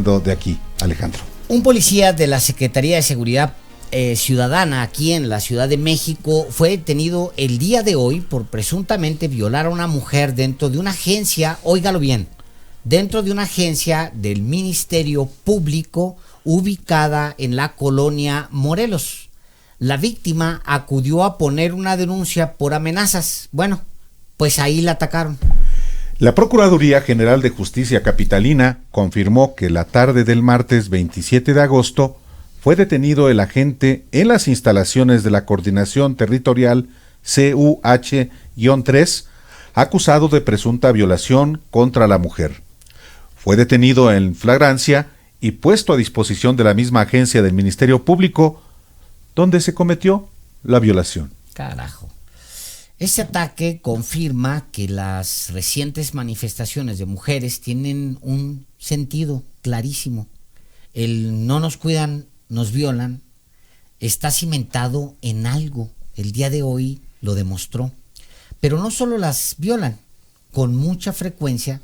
saliendo de aquí, Alejandro. Un policía de la Secretaría de Seguridad Ciudadana aquí en la Ciudad de México fue detenido el día de hoy por presuntamente violar a una mujer dentro de una agencia, óigalo bien, dentro de una agencia del Ministerio Público ubicada en la colonia Morelos. La víctima acudió a poner una denuncia por amenazas. Bueno, pues ahí la atacaron. La Procuraduría General de Justicia Capitalina confirmó que la tarde del martes 27 de agosto fue detenido el agente en las instalaciones de la Coordinación Territorial CUH-3, acusado de presunta violación contra la mujer. Fue detenido en flagrancia y puesto a disposición de la misma agencia del Ministerio Público, donde se cometió la violación. Carajo. Este ataque confirma que las recientes manifestaciones de mujeres tienen un sentido clarísimo. El no nos cuidan, nos violan, está cimentado en algo. El día de hoy lo demostró. Pero no solo las violan, con mucha frecuencia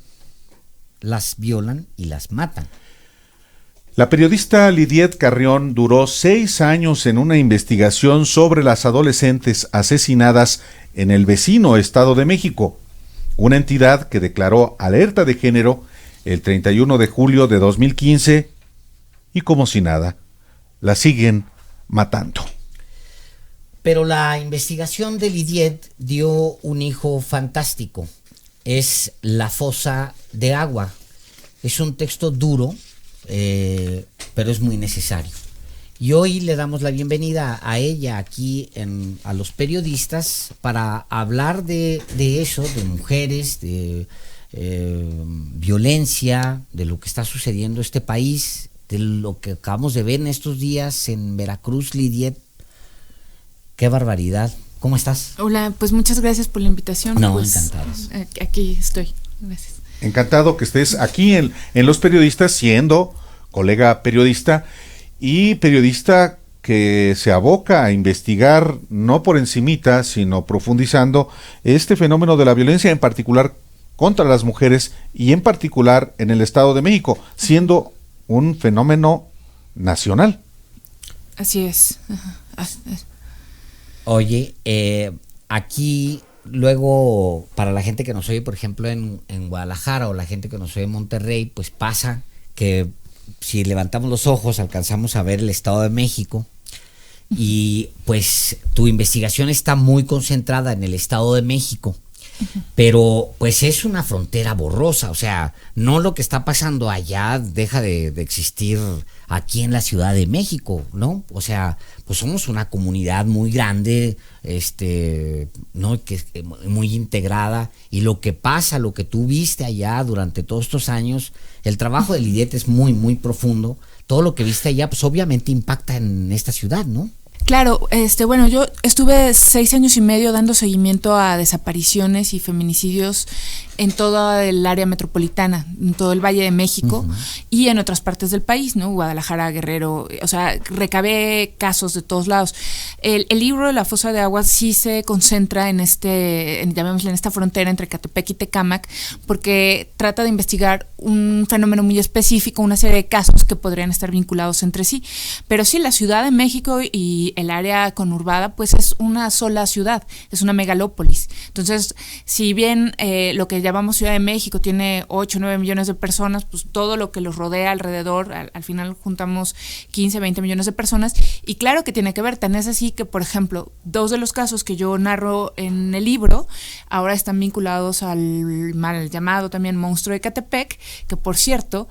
las violan y las matan. La periodista Lidiet Carrión duró 6 años en una investigación sobre las adolescentes asesinadas en el vecino Estado de México, una entidad que declaró alerta de género el 31 de julio de 2015 y como si nada, la siguen matando. Pero la investigación de Lidiet dio un hijo fantástico. Es La fosa de agua. Es un texto duro, pero es muy necesario. Y hoy le damos la bienvenida a ella aquí a los periodistas para hablar de eso, de mujeres, de violencia, de lo que está sucediendo en este país, de lo que acabamos de ver en estos días en Veracruz. Lidiet, qué barbaridad. ¿Cómo estás? Hola, pues muchas gracias por la invitación. No, pues, encantados. Aquí estoy, gracias. Encantado que estés aquí en Los Periodistas, siendo colega periodista y periodista que se aboca a investigar no por encimita, sino profundizando este fenómeno de la violencia, en particular contra las mujeres y en particular en el Estado de México, siendo un fenómeno nacional. Así es. Oye, aquí luego, para la gente que nos oye, por ejemplo, en Guadalajara, o la gente que nos oye en Monterrey, pues pasa que si levantamos los ojos alcanzamos a ver el Estado de México y pues tu investigación está muy concentrada en el Estado de México, pero pues es una frontera borrosa. O sea, no lo que está pasando allá deja de existir aquí en la Ciudad de México, ¿no? O sea, pues somos una comunidad muy grande, ¿no? Que muy integrada, y lo que pasa, lo que tú viste allá durante todos estos años, el trabajo de Lidiet es muy, muy profundo. Todo lo que viste allá, pues obviamente impacta en esta ciudad, ¿no? Claro, bueno, yo estuve 6 años y medio dando seguimiento a desapariciones y feminicidios en toda el área metropolitana, en todo el Valle de México y en otras partes del país, ¿no? Guadalajara, Guerrero, o sea, recabé casos de todos lados. El libro de La fosa de agua sí se concentra llamémosle en esta frontera entre Catepec y Tecámac, porque trata de investigar un fenómeno muy específico, una serie de casos que podrían estar vinculados entre sí. Pero sí, la Ciudad de México y el área conurbada, pues es una sola ciudad, es una megalópolis. Entonces, si bien lo que llamamos Ciudad de México tiene 8 o 9 millones de personas, pues todo lo que los rodea alrededor, al final juntamos 15, 20 millones de personas, y claro que tiene que ver. Tan es así que, por ejemplo, 2 de los casos que yo narro en el libro ahora están vinculados al mal llamado también monstruo de Catepec, que por cierto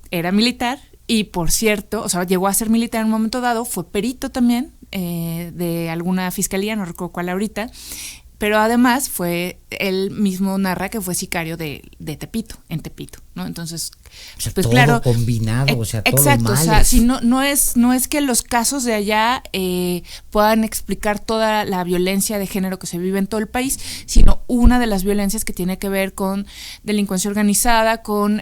era militar, y por cierto, o sea, llegó a ser militar en un momento dado, fue perito también de alguna fiscalía, no recuerdo cuál ahorita, pero además él mismo narra que fue sicario de Tepito, en Tepito, ¿no? Entonces, o sea, pues todo claro, combinado, o sea, todos exacto, los males. o sea, si no es que los casos de allá puedan explicar toda la violencia de género que se vive en todo el país, sino una de las violencias que tiene que ver con delincuencia organizada, con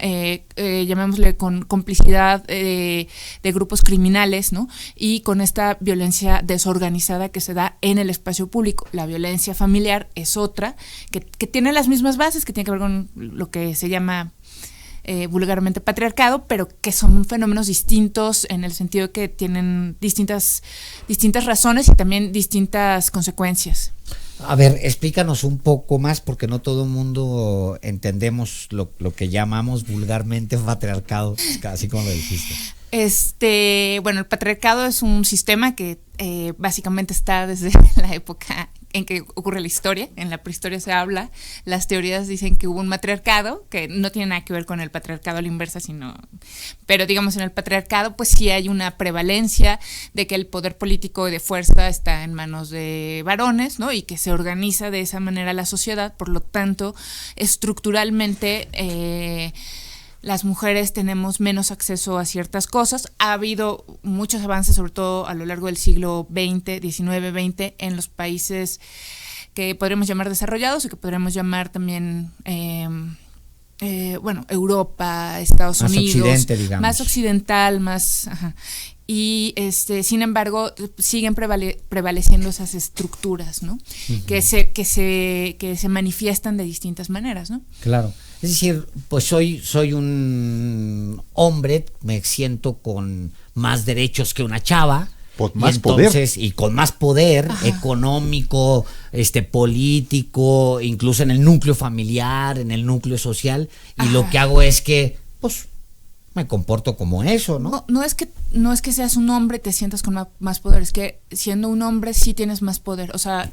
llamémosle con complicidad de grupos criminales, ¿no? Y con esta violencia desorganizada que se da en el espacio público. La violencia familiar es otra que tiene las mismas bases, que tiene que ver con lo que se llama vulgarmente patriarcado, pero que son fenómenos distintos en el sentido que tienen distintas razones y también distintas consecuencias. A ver, explícanos un poco más, porque no todo el mundo entendemos lo que llamamos vulgarmente patriarcado, así como lo dijiste. Bueno, el patriarcado es un sistema que básicamente está desde la época en que ocurre la historia. En la prehistoria se habla, las teorías dicen que hubo un matriarcado, que no tiene nada que ver con el patriarcado a la inversa, pero digamos en el patriarcado pues sí hay una prevalencia de que el poder político de fuerza está en manos de varones, ¿no? Y que se organiza de esa manera la sociedad, por lo tanto, estructuralmente las mujeres tenemos menos acceso a ciertas cosas. Ha habido muchos avances, sobre todo a lo largo del siglo XX, XIX, XX, en los países que podríamos llamar desarrollados y que podríamos llamar también, Europa, Estados Unidos. Más occidente, digamos. Más occidental, más... Ajá. Y sin embargo siguen prevaleciendo esas estructuras, ¿no? Uh-huh. que se manifiestan de distintas maneras, ¿no? Claro. Es decir, pues soy un hombre, me siento con más derechos que una chava. Con más poder. Y con más poder económico, político, incluso en el núcleo familiar, en el núcleo social. Y lo que hago es que, pues, me comporto como eso, ¿no? No es que seas un hombre y te sientas con más poder, es que siendo un hombre sí tienes más poder. O sea,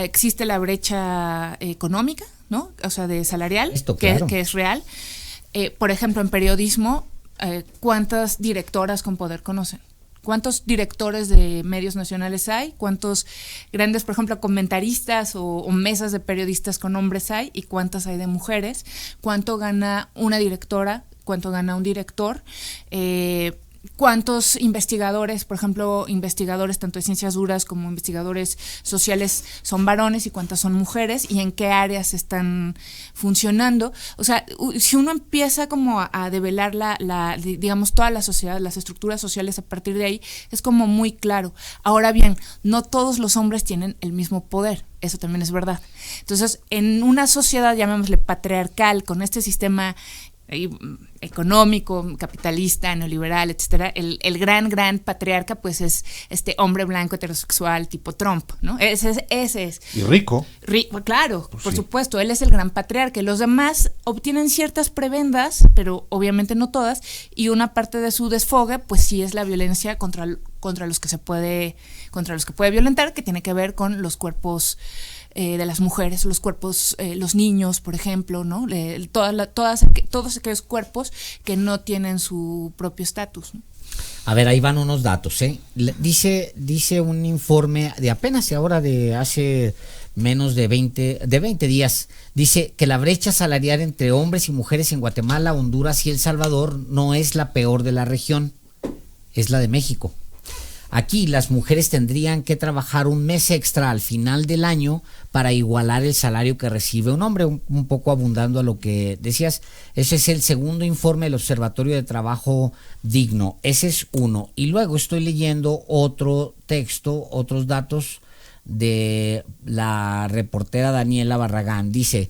existe la brecha económica, ¿no? O sea, de salarial, claro, que es real. Por ejemplo, en periodismo, ¿cuántas directoras con poder conocen? ¿Cuántos directores de medios nacionales hay? ¿Cuántos grandes, por ejemplo, comentaristas o mesas de periodistas con hombres hay? ¿Y cuántas hay de mujeres? ¿Cuánto gana una directora? ¿Cuánto gana un director? ¿Cuántos investigadores, por ejemplo, investigadores tanto de ciencias duras como investigadores sociales son varones y cuántas son mujeres? ¿Y en qué áreas están funcionando? O sea, si uno empieza como a develar digamos, toda la sociedad, las estructuras sociales a partir de ahí, es como muy claro. Ahora bien, no todos los hombres tienen el mismo poder. Eso también es verdad. Entonces, en una sociedad, llamémosle patriarcal, con este sistema económico, capitalista, neoliberal, etcétera, el gran patriarca pues es este hombre blanco heterosexual tipo Trump, ¿no? Ese es. Y rico. Claro, pues por supuesto, él es el gran patriarca. Los demás obtienen ciertas prebendas, pero obviamente no todas, y una parte de su desfogue pues sí es la violencia contra los que puede violentar, que tiene que ver con los cuerpos de las mujeres, los cuerpos, los niños, por ejemplo, ¿no? Todos aquellos cuerpos que no tienen su propio estatus, ¿no? A ver, ahí van unos datos, ¿eh? Dice un informe de apenas ahora, de hace menos de 20 días, dice que la brecha salarial entre hombres y mujeres en Guatemala, Honduras y El Salvador no es la peor de la región, es la de México. Aquí las mujeres tendrían que trabajar un mes extra al final del año para igualar el salario que recibe un hombre, un poco abundando a lo que decías. Ese es el segundo informe del Observatorio de Trabajo Digno. Ese es uno. Y luego estoy leyendo otro texto, otros datos de la reportera Daniela Barragán. Dice,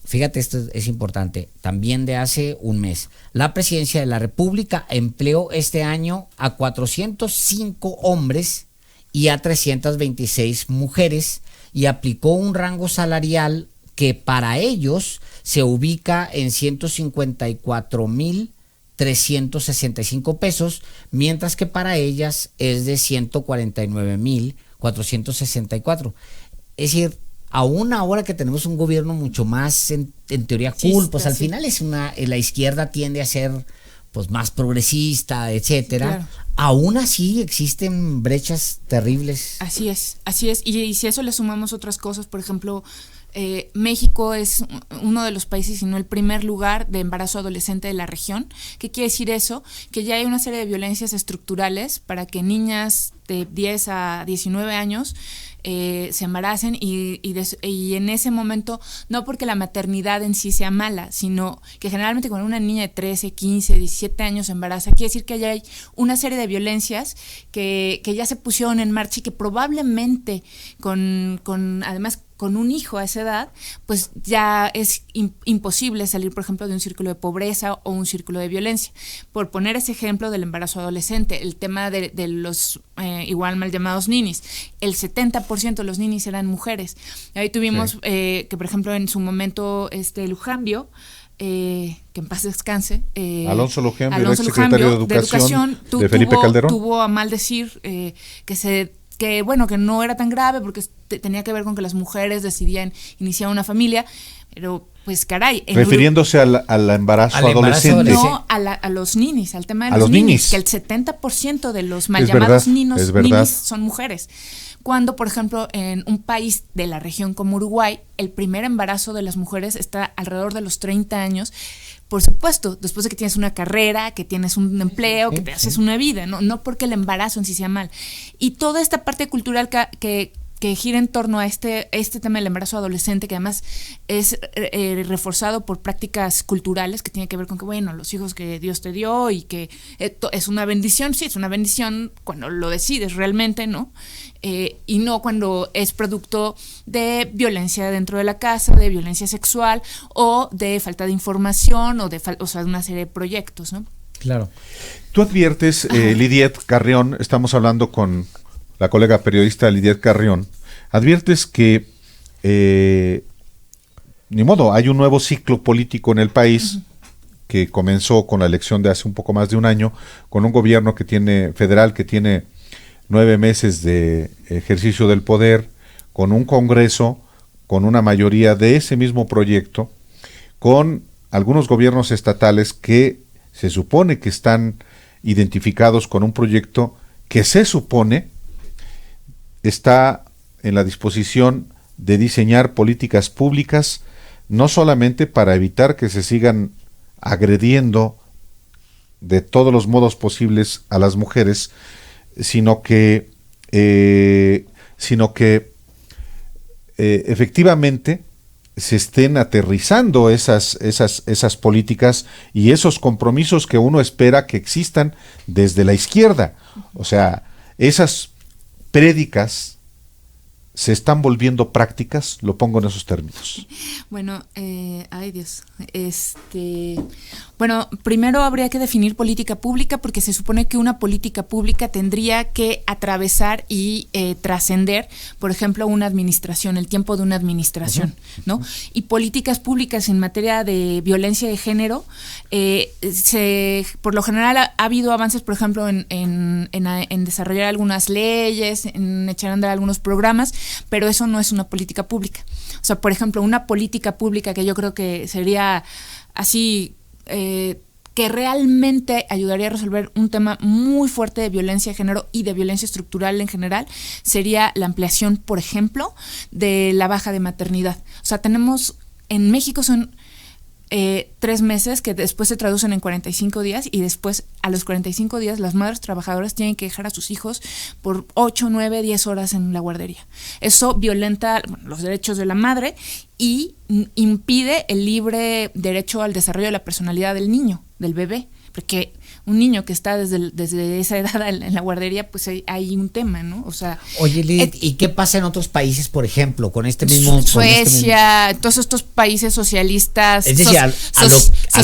fíjate, esto es importante, también de hace un mes. La Presidencia de la República empleó este año a 405 hombres y a 326 mujeres y aplicó un rango salarial que para ellos se ubica en 154,365 pesos, mientras que para ellas es de 149,464. Es decir, aún ahora que tenemos un gobierno mucho más en teoría cool, pues al final es la izquierda tiende a ser pues más progresista, etcétera. Claro. Aún así existen brechas terribles. Así es. Y si a eso le sumamos otras cosas, por ejemplo, México es uno de los países, si no el primer lugar de embarazo adolescente de la región. ¿Qué quiere decir eso? Que ya hay una serie de violencias estructurales para que niñas de 10 a 19 años se embaracen y en ese momento, no porque la maternidad en sí sea mala, sino que generalmente cuando una niña de 13, 15, 17 años se embaraza, quiere decir que ya hay una serie de violencias que ya se pusieron en marcha y que probablemente además con un hijo a esa edad, pues ya es imposible salir, por ejemplo, de un círculo de pobreza o un círculo de violencia. Por poner ese ejemplo del embarazo adolescente, el tema de los igual mal llamados ninis, el 70% de los ninis eran mujeres. Ahí tuvimos que, por ejemplo, en su momento Lujambio, que en paz descanse, Alonso Lujambio, ex secretario de Educación de Felipe Calderón, tuvo a mal decir que no era tan grave porque tenía que ver con que las mujeres decidían iniciar una familia, pero pues caray. Refiriéndose al embarazo adolescente. No, a los ninis, al tema de los ninis, que el 70% de los mal llamados ninis son mujeres. Cuando, por ejemplo, en un país de la región como Uruguay, el primer embarazo de las mujeres está alrededor de los 30 años. Por supuesto, después de que tienes una carrera, que tienes un empleo, que te haces una vida, no porque el embarazo en sí sea mal. Y toda esta parte cultural que gira en torno a este tema del embarazo adolescente, que además es reforzado por prácticas culturales que tiene que ver con que, bueno, los hijos que Dios te dio y que es una bendición, sí, es una bendición cuando lo decides realmente, ¿no? Y no cuando es producto de violencia dentro de la casa, de violencia sexual o de falta de información o de una serie de proyectos, ¿no? Claro. Tú adviertes, Lidiet Carrión, estamos hablando con la colega periodista Lidiet Carrión, adviertes que ni modo, hay un nuevo ciclo político en el país que comenzó con la elección de hace un poco más de un año, con un gobierno federal que tiene 9 meses de ejercicio del poder, con un Congreso, con una mayoría de ese mismo proyecto, con algunos gobiernos estatales que se supone que están identificados con un proyecto que se supone está en la disposición de diseñar políticas públicas, no solamente para evitar que se sigan agrediendo de todos los modos posibles a las mujeres, sino que efectivamente se estén aterrizando esas políticas y esos compromisos que uno espera que existan desde la izquierda. O sea, esas prédicas se están volviendo prácticas, lo pongo en esos términos. Bueno, ay Dios, bueno, primero habría que definir política pública, porque se supone que una política pública tendría que atravesar y trascender, por ejemplo, una administración, el tiempo de una administración, ¿no? Y políticas públicas en materia de violencia de género, por lo general ha habido avances, por ejemplo, en desarrollar algunas leyes, en echar a andar algunos programas, pero eso no es una política pública. O sea, por ejemplo, una política pública que yo creo que sería así, que realmente ayudaría a resolver un tema muy fuerte de violencia de género y de violencia estructural en general, sería la ampliación, por ejemplo, de la baja de maternidad. O sea, tenemos, en México son 3 meses que después se traducen en 45 días y después a los 45 días las madres trabajadoras tienen que dejar a sus hijos por 8, 9, 10 horas en la guardería. Eso violenta los derechos de la madre y impide el libre derecho al desarrollo de la personalidad del niño, del bebé, porque un niño que está desde esa edad en la guardería, pues hay un tema, ¿no? O sea, oye, Lid, ¿y qué pasa en otros países, por ejemplo, con este mismo Suecia, todos estos países socialistas? Es decir, a lo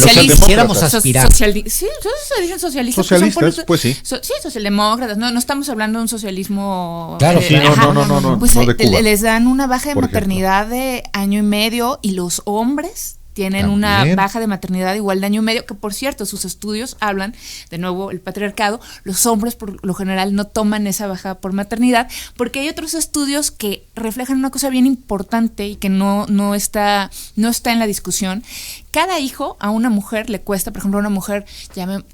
que quisiéramos aspirar. Sí, se dicen socialistas. Socialistas, pues sí. Sí, socialdemócratas, no estamos hablando de un socialismo. Claro, sí, no, pues no de Cuba, les dan una baja de maternidad de 1 año y medio y los hombres tienen también una baja de maternidad igual de 1 año y medio, que por cierto, sus estudios hablan, de nuevo, el patriarcado, los hombres por lo general no toman esa baja por maternidad, porque hay otros estudios que reflejan una cosa bien importante y que no está en la discusión. Cada hijo a una mujer le cuesta, por ejemplo, a una mujer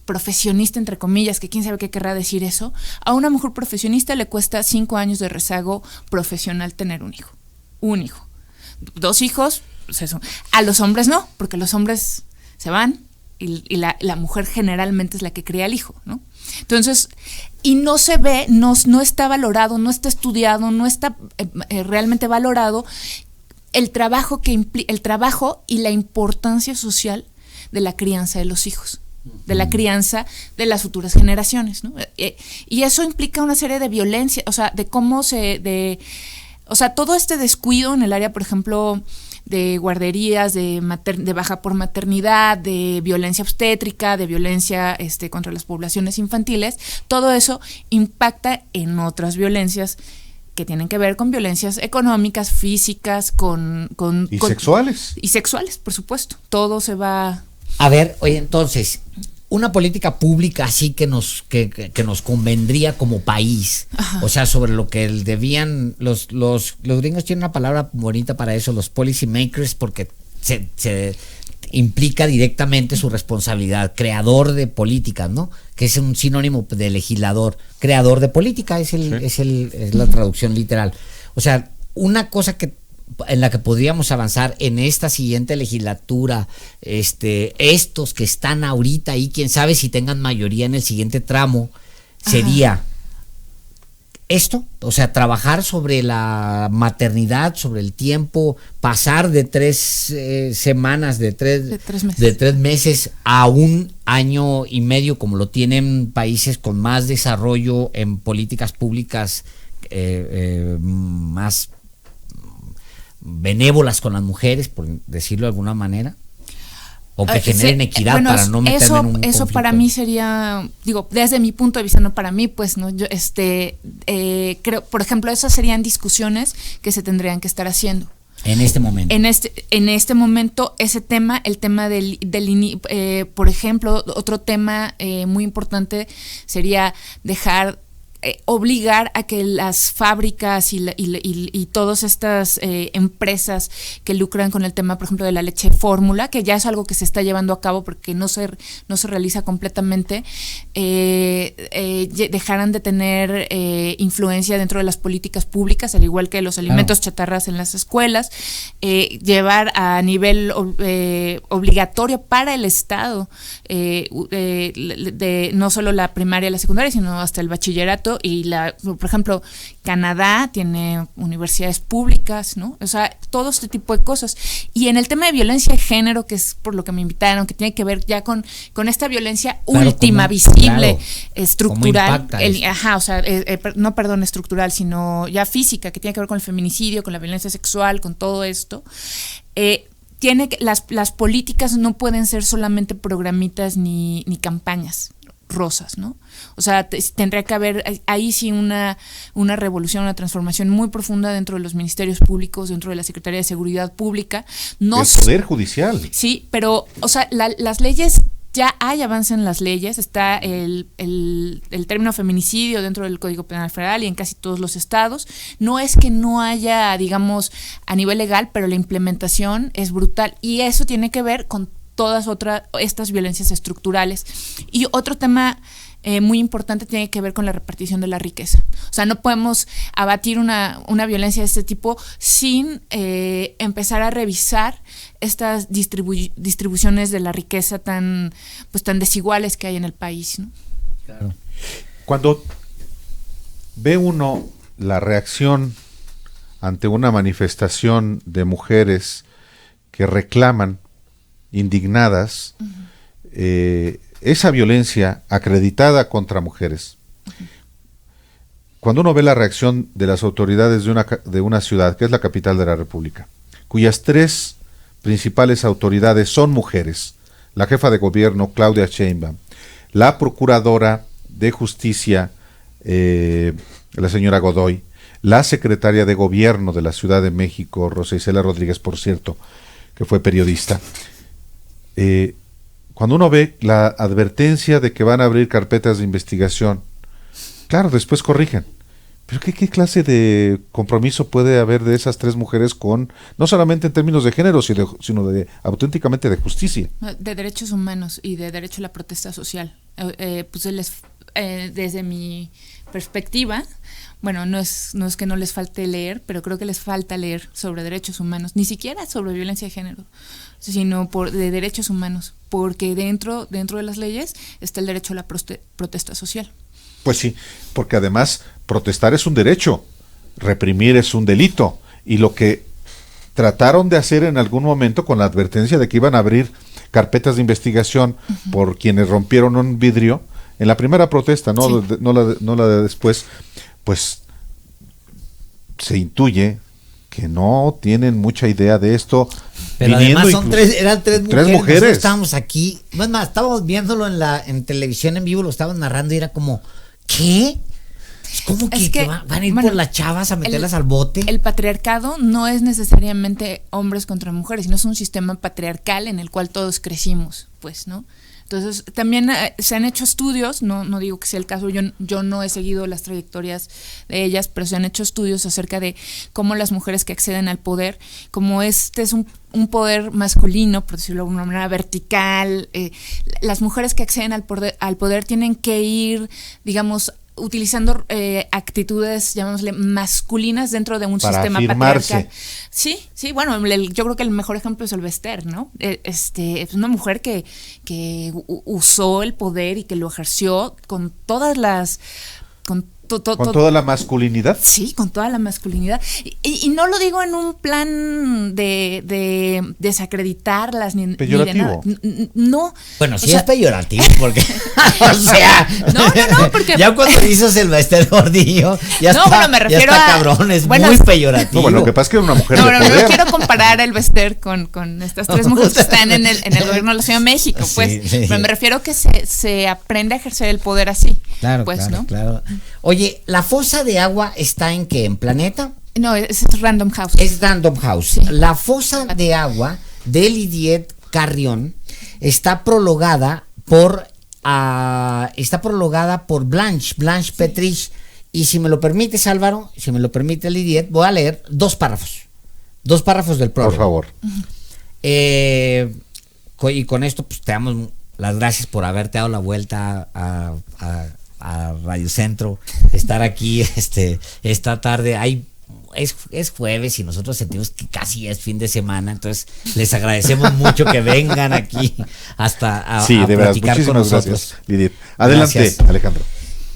profesionista, entre comillas, que quién sabe qué querrá decir eso, a una mujer profesionista le cuesta 5 años de rezago profesional tener un hijo. 1 hijo. 2 hijos, pues eso. A los hombres no, porque los hombres se van y la mujer generalmente es la que cría al hijo, ¿no? Entonces, y no se ve, no está valorado, no está estudiado, no está realmente valorado el trabajo y la importancia social de la crianza de los hijos, de la crianza de las futuras generaciones, ¿no? Y eso implica una serie de violencia, o sea, de cómo o sea, todo este descuido en el área, por ejemplo, de guarderías, de baja por maternidad, de violencia obstétrica, de violencia contra las poblaciones infantiles, todo eso impacta en otras violencias que tienen que ver con violencias económicas, físicas, y sexuales. Y sexuales, por supuesto. Todo se va... A ver, oye, entonces, una política pública así que nos convendría como país. Ajá. O sea, sobre lo que debían los gringos tienen una palabra bonita para eso, los policy makers, porque se implica directamente su responsabilidad, creador de políticas, ¿no? Que es un sinónimo de legislador, creador de política es la traducción literal. O sea, una cosa en la que podríamos avanzar en esta siguiente legislatura, estos que están ahorita ahí, quién sabe si tengan mayoría en el siguiente tramo, sería esto, o sea, trabajar sobre la maternidad, sobre el tiempo, pasar de 3 semanas, de 3 meses a 1 año y medio, como lo tienen países con más desarrollo en políticas públicas más benévolas con las mujeres, por decirlo de alguna manera, o que generen equidad, bueno, para no meterme en un conflicto. Eso para mí sería, digo, desde mi punto de vista, no para mí, pues no, yo creo, por ejemplo, esas serían discusiones que se tendrían que estar haciendo. En este momento. En este momento, ese tema, el tema por ejemplo, otro tema muy importante sería obligar a que las fábricas y todas estas empresas que lucran con el tema, por ejemplo, de la leche fórmula, que ya es algo que se está llevando a cabo porque no se realiza completamente, dejaran de tener influencia dentro de las políticas públicas, al igual que los alimentos chatarras en las escuelas, llevar a nivel obligatorio para el Estado, no solo la primaria y la secundaria, sino hasta el bachillerato. Y por ejemplo, Canadá tiene universidades públicas, ¿no? O sea, todo este tipo de cosas. Y en el tema de violencia de género, que es por lo que me invitaron, que tiene que ver ya con esta violencia última, visible, estructural, estructural, sino ya física, que tiene que ver con el feminicidio, con la violencia sexual, con todo esto. Las políticas no pueden ser solamente programitas ni campañas rosas, ¿no? O sea, tendría que haber ahí sí una revolución, una transformación muy profunda dentro de los ministerios públicos, dentro de la Secretaría de Seguridad Pública. El Poder Judicial. Sí, pero, o sea, las leyes, ya hay avance en las leyes, está el término feminicidio dentro del Código Penal Federal y en casi todos los estados. No es que no haya, digamos, a nivel legal, pero la implementación es brutal y eso tiene que ver con todas estas violencias estructurales. Y otro tema muy importante tiene que ver con la repartición de la riqueza. O sea, no podemos abatir una violencia de este tipo sin empezar a revisar estas distribuciones de la riqueza tan desiguales que hay en el país, ¿no? Claro. Cuando ve uno la reacción ante una manifestación de mujeres que reclaman, indignadas, esa violencia acreditada contra mujeres. Cuando uno ve la reacción de las autoridades de una ciudad, que es la capital de la República, cuyas 3 principales autoridades son mujeres, la jefa de gobierno, Claudia Sheinbaum, la procuradora de justicia, la señora Godoy, la secretaria de gobierno de la Ciudad de México, Rosa Isela Rodríguez, por cierto, que fue periodista. Cuando uno ve la advertencia de que van a abrir carpetas de investigación, claro, después corrigen, pero ¿qué clase de compromiso puede haber de esas 3 mujeres no solamente en términos de género, sino auténticamente de justicia? De derechos humanos y de derecho a la protesta social. Desde mi perspectiva, bueno, no es que no les falte leer, pero creo que les falta leer sobre derechos humanos, ni siquiera sobre violencia de género, sino de derechos humanos, porque dentro de las leyes está el derecho a la protesta social. Pues sí, porque además protestar es un derecho, reprimir es un delito, y lo que trataron de hacer en algún momento con la advertencia de que iban a abrir carpetas de investigación por quienes rompieron un vidrio, en la primera protesta, no la de después, pues se intuye que no tienen mucha idea de esto. Pero además eran tres mujeres. Nosotros estábamos aquí, es más, estábamos viéndolo en televisión en vivo, lo estaban narrando y era como, ¿qué? ¿Cómo que van a ir por las chavas a meterlas al bote? El patriarcado no es necesariamente hombres contra mujeres, sino es un sistema patriarcal en el cual todos crecimos, pues, ¿no? Entonces, también se han hecho estudios, no digo que sea el caso, yo no he seguido las trayectorias de ellas, pero se han hecho estudios acerca de cómo las mujeres que acceden al poder, como este es un poder masculino, por decirlo de alguna manera, vertical, las mujeres que acceden al poder tienen que ir, digamos, utilizando actitudes, llamémosle, masculinas dentro de un para sistema afirmarse. patriarcal. Sí, bueno, yo creo que el mejor ejemplo es el Bester, ¿no? Es una mujer que usó el poder y que lo ejerció con todas las... ¿Con toda la masculinidad? Sí, con toda la masculinidad. Y no lo digo en un plan de desacreditarlas ni peyorativo. Ni de nada. No. Bueno, sí es peyorativo porque... o sea... No, porque... Ya cuando dices el Bester Gordillo, ya está, me refiero ya está cabrón, es bueno, muy peyorativo. No, bueno, lo que pasa es que era una mujer de poder. No quiero comparar el Bester con estas tres mujeres que están en el gobierno de la Ciudad de México, pues. Sí. Pero me refiero que se aprende a ejercer el poder así. Claro, pues, claro, ¿no? claro. Oye, ¿la fosa de agua está en qué? ¿En Planeta? No, es Random House. Es Random House. Sí. La fosa de agua de Lidiet Carrión está prologada por Blanche Petrich. Y si me lo permites, Álvaro, si me lo permite Lidiet, voy a leer dos párrafos del prólogo. Por favor. Y con esto, pues te damos las gracias por haberte dado la vuelta a Radio Centro, estar aquí esta tarde. Es jueves y nosotros sentimos que casi es fin de semana, entonces les agradecemos mucho que vengan aquí hasta sí, a de verdad, platicar con nosotros. Gracias, Lidiet. Adelante, gracias. Alejandro.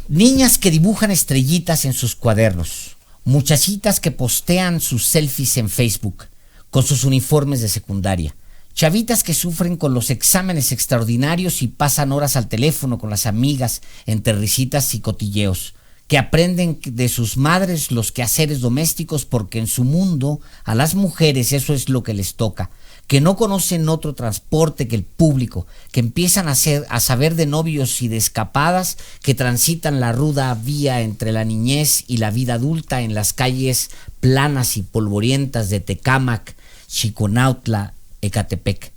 Niñas que dibujan estrellitas en sus cuadernos, muchachitas que postean sus selfies en Facebook con sus uniformes de secundaria, chavitas que sufren con los exámenes extraordinarios y pasan horas al teléfono con las amigas entre risitas y cotilleos, que aprenden de sus madres los quehaceres domésticos porque en su mundo a las mujeres eso es lo que les toca, que no conocen otro transporte que el público, que empiezan a saber de novios y de escapadas, que transitan la ruda vía entre la niñez y la vida adulta en las calles planas y polvorientas de Tecámac, Chiconautla, Ecatepec.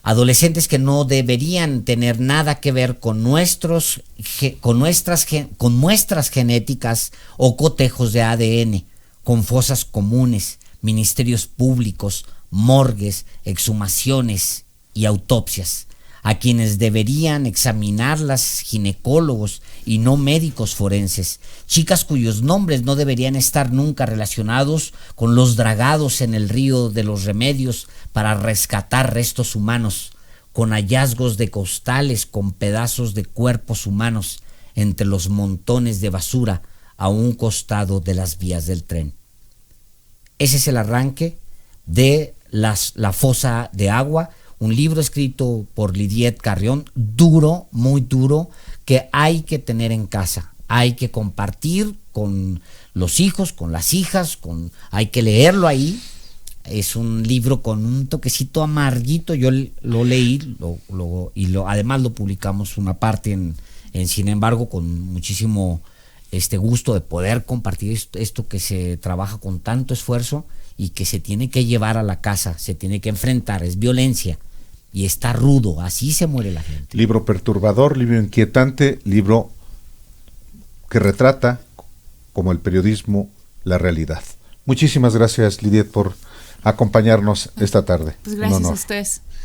Adolescentes que no deberían tener nada que ver con muestras genéticas o cotejos de ADN, con fosas comunes, ministerios públicos, morgues, exhumaciones y autopsias, a quienes deberían examinarlas ginecólogos y no médicos forenses, chicas cuyos nombres no deberían estar nunca relacionados con los dragados en el río de los remedios para rescatar restos humanos, con hallazgos de costales con pedazos de cuerpos humanos entre los montones de basura a un costado de las vías del tren. Ese es el arranque de la fosa de agua, un libro escrito por Lidiet Carrión, duro, muy duro, que hay que tener en casa, hay que compartir con los hijos, con las hijas, hay que leerlo ahí. Es un libro con un toquecito amarguito, yo lo leí además lo publicamos una parte en Sin embargo, con muchísimo gusto de poder compartir esto que se trabaja con tanto esfuerzo y que se tiene que llevar a la casa, se tiene que enfrentar, es violencia y está rudo, así se muere la gente. Libro perturbador, libro inquietante, libro que retrata, como el periodismo, la realidad. Muchísimas gracias, Lidiet, por acompañarnos esta tarde. Pues gracias a ustedes.